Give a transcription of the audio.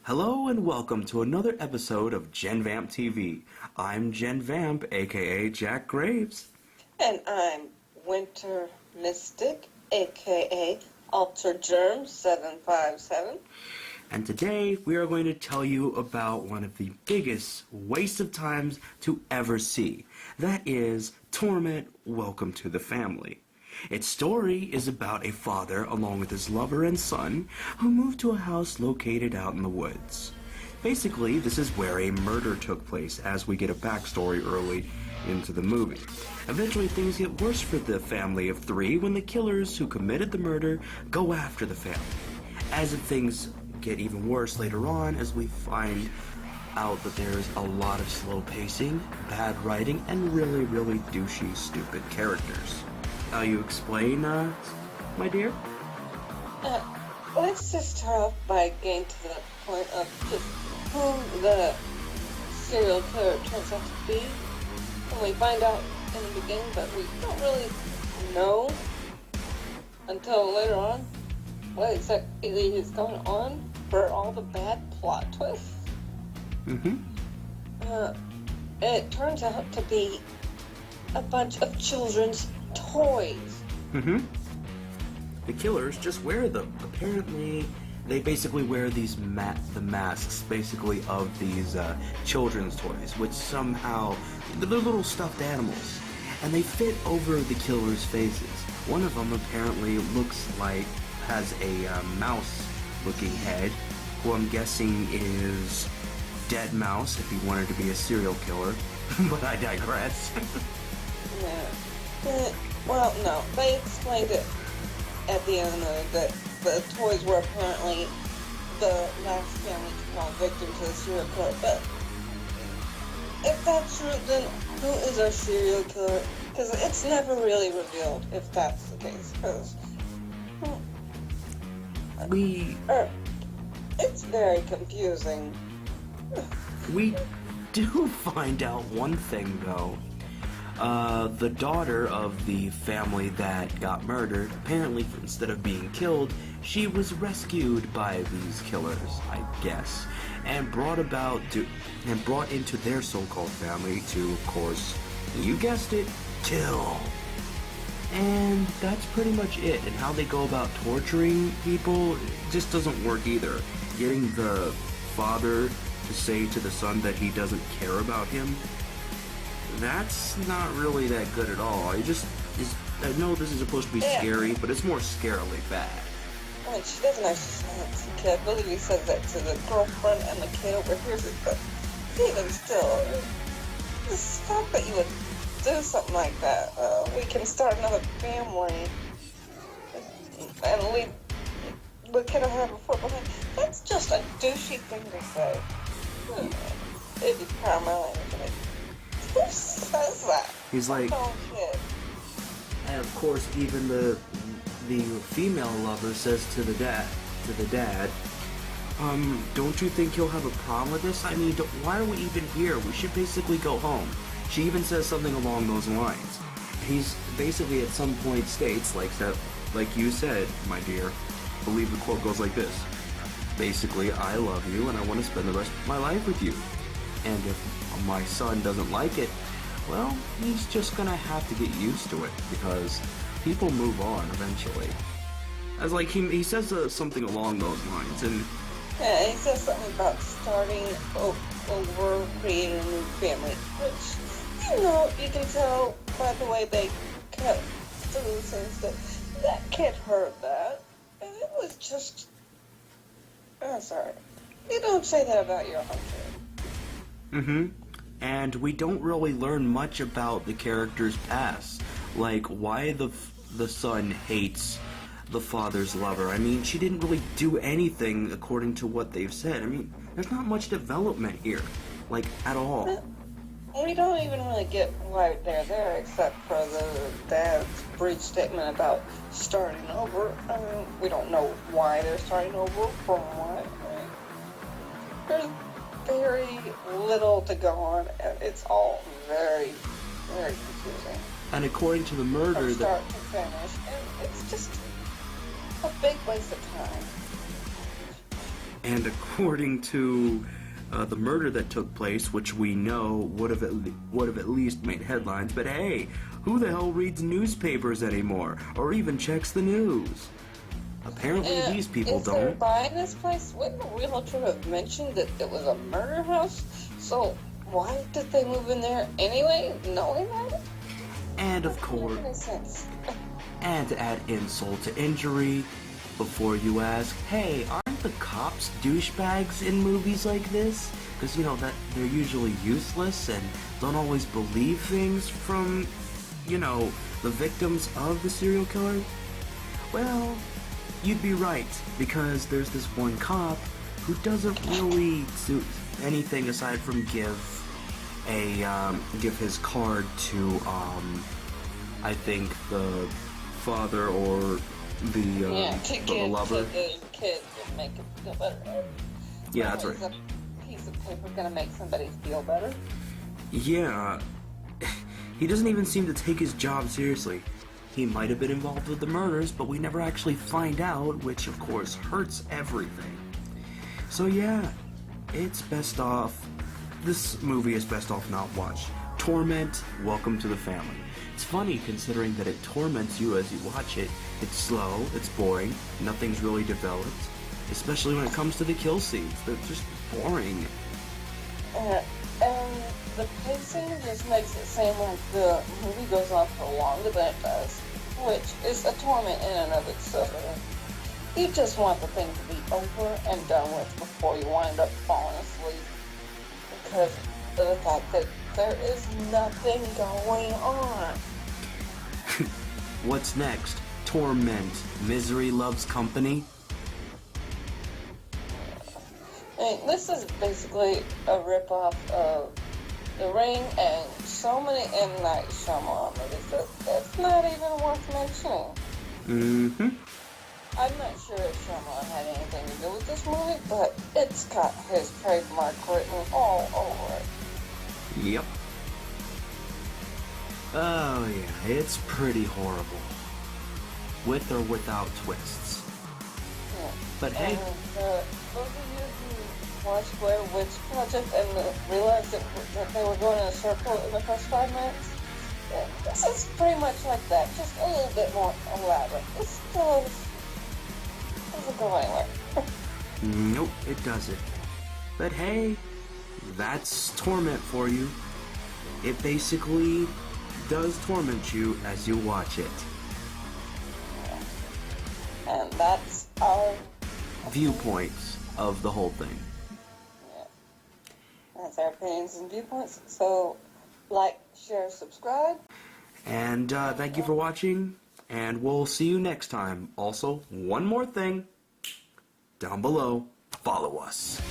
Hello and welcome to another episode of Gen Vamp TV. I'm Gen Vamp, aka Jack Graves. And I'm Winter Mystic, aka AlteredGerm 757. And today we are going to tell you about one of the biggest waste of times to ever see. That is Torment, Welcome to the Family. Its story is about a father along with his lover and son who moved to a house located out in the woods. Basically, this is where a murder took place, as we get a backstory early into the movie. Eventually, things get worse for the family of three when the killers who committed the murder go after the family. As if things get even worse later on, as we find out that there's a lot of slow pacing, bad writing, and really douchey, stupid characters. You explain, my dear? Let's just start off by getting to the point of just who the serial killer turns out to be. And we find out in the beginning, but we don't really know until later on what exactly is going on for all the bad plot twists. It turns out to be a bunch of children's toys. The killers just wear them. Apparently, they basically wear these the masks, basically, of these children's toys, which somehow, they're little stuffed animals, and they fit over the killers' faces. One of them apparently has a mouse-looking head, who I'm guessing is Dead Mouse, if he wanted to be a serial killer, but I digress. Well, no, they explained it at the end that the toys were apparently the last family to fall victim to the serial killer. But if that's true, then who is our serial killer? Because it's never really revealed if that's the case. Because it's very confusing. We do find out one thing, though. The daughter of the family that got murdered, apparently instead of being killed, she was rescued by these killers, I guess, and brought into their so-called family to, of course, you guessed it, kill. And that's pretty much it. And how they go about torturing people just doesn't work either. Getting the father to say to the son that he doesn't care about him, that's not really that good at all. I know this is supposed to be scary, but it's more scarily bad. Well, she doesn't actually say that to the kid. I believe he says that to the girlfriend, and the kid overhears it, but even still, the stuff that you would do something like that. We can start another family and leave the kid I had before behind. That's just a douchey thing to say. It'd be part of my language. Who says that? He's like, oh, kid. And of course, even the female lover says to the dad, don't you think you'll have a problem with this? I mean, why are we even here? We should basically go home. She even says something along those lines. He's basically at some point states, like you said, my dear, I believe the quote goes like this. Basically, I love you and I want to spend the rest of my life with you. And if my son doesn't like it, well, he's just gonna have to get used to it, because people move on eventually. As like, he says something along those lines, and... Yeah, he says something about starting over, creating a new family, which, you can tell by the way they cut through things that kid heard that, and it was just... I'm sorry. You don't say that about your own kid. And we don't really learn much about the character's past. Like, why the son hates the father's lover. I mean, she didn't really do anything according to what they've said. I mean, there's not much development here. Like, at all. We don't even really get why they're there, except for the dad's brief statement about starting over. I mean, we don't know why they're starting over, from what. There's very little to go on, and it's all very confusing. And according to the murder, from start to finish, and it's just a big waste of time. And according to the murder that took place, which we know would have at least made headlines, but hey, who the hell reads newspapers anymore, or even checks the news? Apparently these people if they're don't. buying this place, wouldn't the realtor have mentioned that it was a murder house? So why did they move in there anyway, knowing that? And of That course, doesn't make any sense. and to add insult to injury, before you ask, hey, aren't the cops douchebags in movies like this? Because, you know, that they're usually useless and don't always believe things from, you know, the victims of the serial killer? Well, you'd be right, because there's this one cop who doesn't really do anything aside from give his card to, I think the father or the lover. To the kid and make him feel better. Yeah, that's How right. is a piece of paper gonna make somebody feel better? Yeah, he doesn't even seem to take his job seriously. He might have been involved with the murders, but we never actually find out, which of course hurts everything. So yeah, it's best off. This movie is best off not watched. Torment, welcome to the family. It's funny considering that it torments you as you watch it. It's slow, it's boring, nothing's really developed. Especially when it comes to the kill scenes. They're just boring. And the pacing just makes it seem like the movie goes on for longer than it does, which is a torment in and of itself. You just want the thing to be over and done with before you wind up falling asleep, because of the fact that there is nothing going on. What's next? Torment. Misery loves company? I mean, this is basically a ripoff of The Ring and so many M. Night Shyamalan movies that it's not even worth mentioning. Mm-hmm. I'm not sure if Shyamalan had anything to do with this movie, but it's got his trademark written all over it. Yep. Oh yeah, it's pretty horrible. With or without twists. Yeah. But hey, And those of you who watched Blair Witch Project and realized that they were going in a circle in the first 5 minutes, yeah, this is pretty much like that, just a little bit more elaborate. It still doesn't go anywhere. nope, it doesn't. But hey, that's Torment for you. It basically does torment you as you watch it. And that's our Viewpoints of the whole thing. yeah. That's our opinions and viewpoints. So, like, share, subscribe. And thank you for watching, and we'll see you next time. Also, one more thing, down below, follow us.